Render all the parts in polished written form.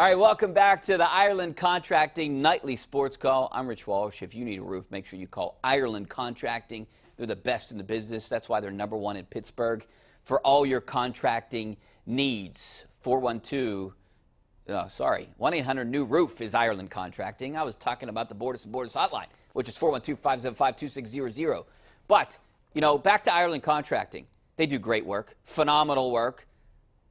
All right, welcome back to the Ireland Contracting Nightly Sports Call. I'm Rich Walsh. If you need a roof, make sure you call Ireland Contracting. They're the best in the business. That's why they're #1 in Pittsburgh for all your contracting needs. 1-800-NEW-ROOF is Ireland Contracting. I was talking about the Borders and Borders hotline, which is 412-575-2600. But, you know, back to Ireland Contracting. They do great work, phenomenal work.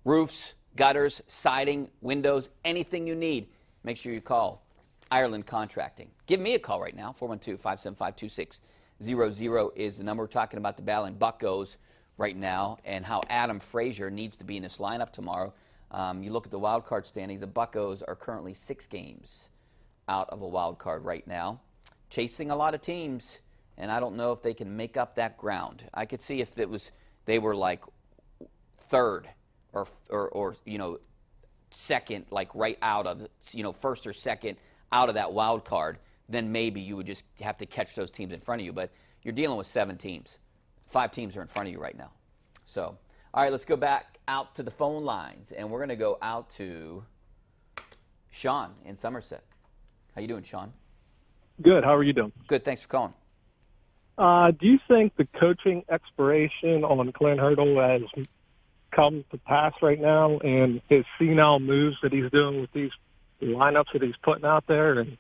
Roofs, gutters, siding, windows, anything you need. Make sure you call Ireland Contracting. Give me a call right now. 412-575-2600 is the number. We're talking about the Ballon Buccos right now and how Adam Frazier needs to be in this lineup tomorrow. You look at the wild card standings. The Buccos are currently 6 games out of a wild card right now, chasing a lot of teams, and I don't know if they can make up that ground. I could see if they were like third or you know, second, like right out of, you know, first or second out of that wild card, then maybe you would just have to catch those teams in front of you. But you're dealing with 7 teams. 5 teams are in front of you right now. So, all right, let's go back out to the phone lines, and we're going to go out to Sean in Somerset. How you doing, Sean? Good. How are you doing? Good. Thanks for calling. Do you think the coaching expiration on Clint Hurdle has come to pass right now, and his senile moves that he's doing with these lineups that he's putting out there and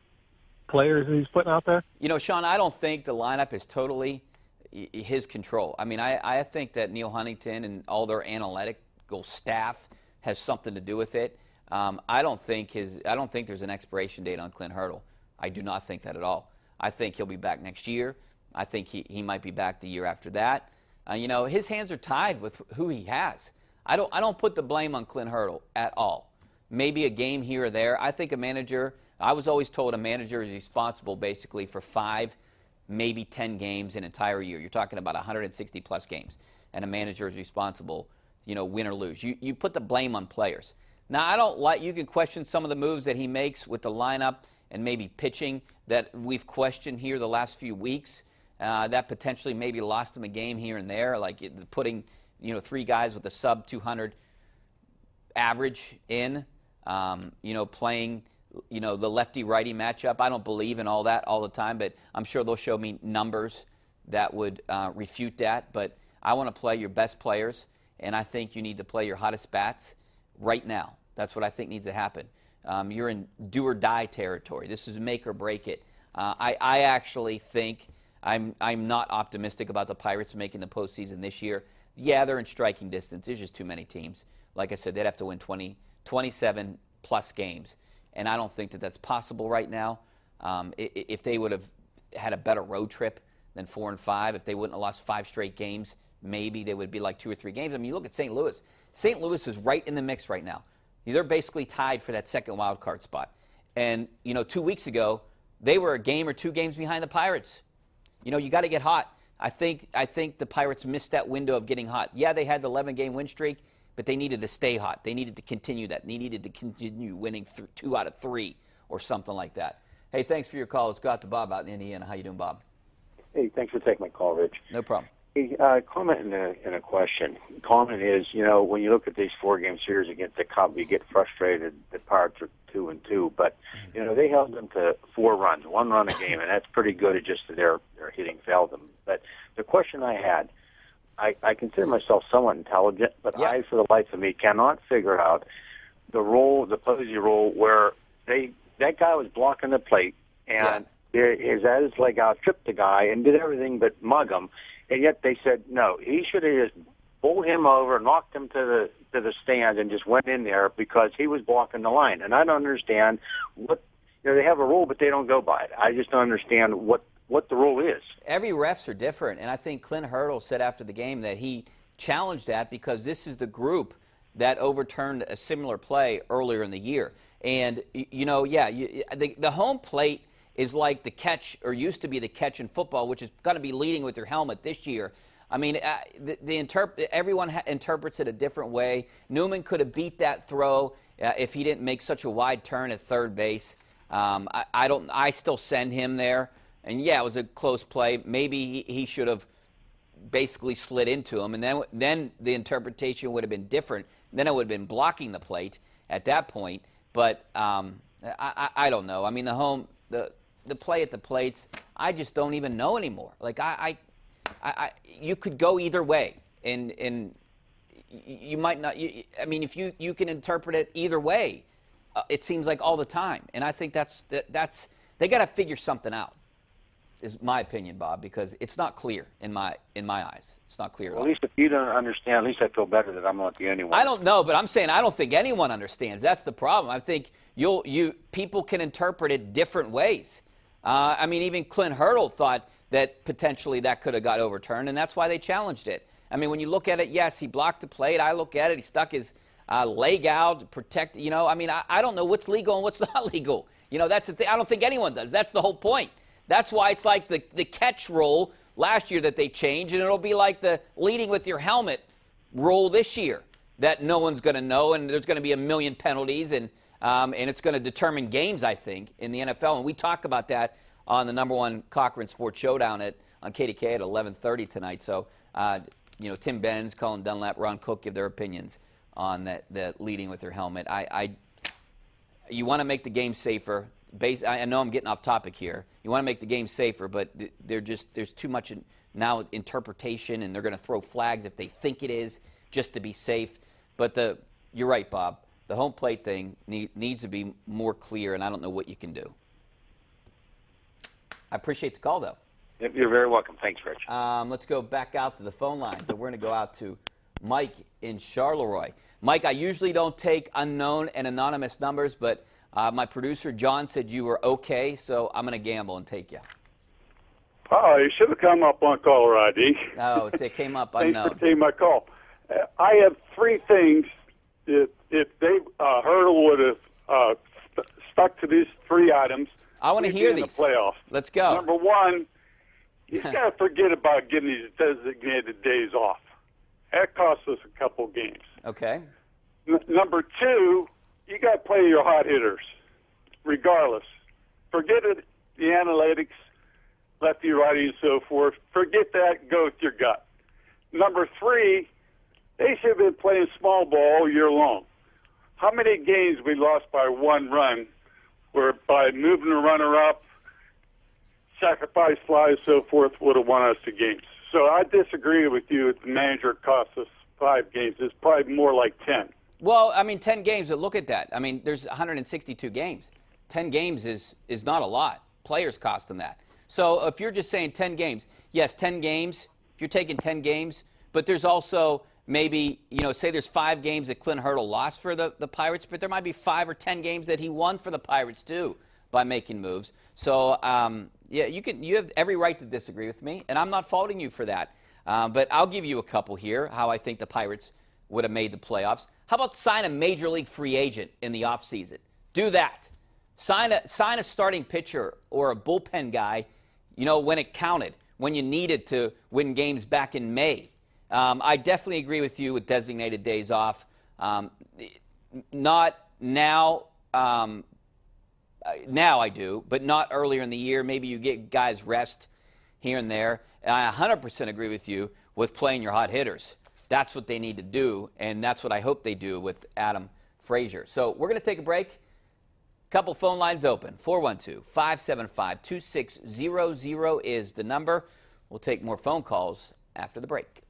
players that he's putting out there? You know, Sean, I don't think the lineup is totally his control. I mean, I think that Neil Huntington and all their analytical staff has something to do with it. I don't think there's an expiration date on Clint Hurdle. I do not think that at all. I think he'll be back next year. I think he might be back the year after that. You know, his hands are tied with who he has. I don't put the blame on Clint Hurdle at all. Maybe a game here or there. I think a manager, I was always told a manager is responsible basically for 5, maybe 10 games an entire year. You're talking about 160-plus games, and a manager is responsible, you know, win or lose. You put the blame on players. Now, I don't like, you can question some of the moves that he makes with the lineup and maybe pitching that we've questioned here the last few weeks. That potentially maybe lost him a game here and there, like putting, you know, 3 guys with a sub-200 average in, you know, playing, you know, the lefty-righty matchup. I don't believe in all that all the time, but I'm sure they'll show me numbers that would refute that. But I want to play your best players, and I think you need to play your hottest bats right now. That's what I think needs to happen. You're in do-or-die territory. This is make or break it. I actually think I'm not optimistic about the Pirates making the postseason this year. Yeah, they're in striking distance. There's just too many teams. Like I said, they'd have to win 27-plus games, and I don't think that that's possible right now. If they would have had a better road trip than 4 and 5, if they wouldn't have lost 5 straight games, maybe they would be like 2 or 3 games. I mean, you look at St. Louis. St. Louis is right in the mix right now. They're basically tied for that second wild card spot. And, you know, 2 weeks ago, they were a game or 2 games behind the Pirates. You know, you got to get hot. I think the Pirates missed that window of getting hot. Yeah, they had the 11-game win streak, but they needed to stay hot. They needed to continue that. They needed to continue winning 2 out of 3 or something like that. Hey, thanks for your call. Let's go out to Bob out in Indiana. How you doing, Bob? Hey, thanks for taking my call, Rich. No problem. Hey, comment and a question. Comment is, you know, when you look at these 4-game series against the Cubs, you get frustrated. The Pirates are 2-2, but you know they held them to 4 runs, 1 run a game, and that's pretty good. It just their hitting failed them. But the question I had, I consider myself somewhat intelligent, but yeah. I, for the life of me, cannot figure out the role, the Posey role, where that guy was blocking the plate and his had his leg out, tripped the guy, and did everything but mug him. And yet they said, no, he should have just bowled him over, knocked him to the stand, and just went in there because he was blocking the line. And I don't understand what, you know, they have a rule, but they don't go by it. I just don't understand what the rule is. Every refs are different, and I think Clint Hurdle said after the game that he challenged that because this is the group that overturned a similar play earlier in the year. And, you know, yeah, the home plate is like the catch, or used to be the catch in football, which is going to be leading with your helmet this year. I mean, everyone interprets it a different way. Newman could have beat that throw if he didn't make such a wide turn at third base. I still send him there. And, yeah, it was a close play. Maybe he should have basically slid into him, and then the interpretation would have been different. Then it would have been blocking the plate at that point. But I don't know. I mean, the play at the plates, I just don't even know anymore. Like you could go either way, and you might not. I mean, if you can interpret it either way, it seems like all the time. And I think that's they got to figure something out. Is my opinion, Bob, because it's not clear in my eyes. It's not clear at all. At least if you don't understand, at least I feel better that I'm not the only one. I don't know, but I'm saying I don't think anyone understands. That's the problem. I think people can interpret it different ways. I mean, even Clint Hurdle thought that potentially that could have got overturned, and that's why they challenged it. I mean, when you look at it, yes, he blocked the plate. I look at it, he stuck his leg out to protect. I mean, I don't know what's legal and what's not legal. That's the thing. I don't think anyone does. That's the whole point. That's why it's like the catch rule last year that they changed, and it'll be like the leading with your helmet rule this year that no one's going to know, and there's going to be a million penalties, and it's going to determine games, I think, in the NFL. And we talk about that on the #1 Cochran Sports Showdown on KDKA at 11:30 tonight. So, Tim Benz, Colin Dunlap, Ron Cook give their opinions on that leading with your helmet. You want to make the game safer. I know I'm getting off topic here. You want to make the game safer, but there's too much now interpretation, and they're going to throw flags if they think it is just to be safe. But you're right, Bob. The home plate thing needs to be more clear, and I don't know what you can do. I appreciate the call, though. You're very welcome. Thanks, Rich. Let's go back out to the phone lines, and we're going to go out to Mike in Charleroi. Mike, I usually don't take unknown and anonymous numbers, but my producer, John, said you were okay, so I'm going to gamble and take you. Oh, you should have come up on caller ID. No, it came up unknown. Thanks for taking my call. I have three things. If Hurdle would have stuck to these three items, I want to hear these. The playoffs. Let's go. Number one, you got to forget about getting these designated days off. That costs us a couple games. Okay. Number two, you got to play your hot hitters, regardless. Forget it, the analytics, lefty, righty, and so forth. Forget that. Go with your gut. Number three, they should have been playing small ball all year long. How many games we lost by one run, where by moving the runner up, sacrifice flies, so forth, would have won us the games. So I disagree with you. The manager cost us 5 games. It's probably more like 10. Well, I mean, 10 games, but look at that. I mean, there's 162 games. 10 games is not a lot. Players cost them that. So if you're just saying 10 games, yes, 10 games, if you're taking 10 games, but there's also maybe, say there's 5 games that Clint Hurdle lost for the Pirates, but there might be 5 or 10 games that he won for the Pirates too by making moves. So, yeah, you have every right to disagree with me, and I'm not faulting you for that. But I'll give you a couple here, how I think the Pirates would have made the playoffs. How about sign a major league free agent in the offseason? Do that. Sign a starting pitcher or a bullpen guy, when it counted, when you needed to win games back in May. I definitely agree with you with designated days off. Not now. Now I do, but not earlier in the year. Maybe you get guys rest here and there. And I 100% agree with you with playing your hot hitters. That's what they need to do, and that's what I hope they do with Adam Frazier. So we're going to take a break. Couple phone lines open. 412-575-2600 is the number. We'll take more phone calls after the break.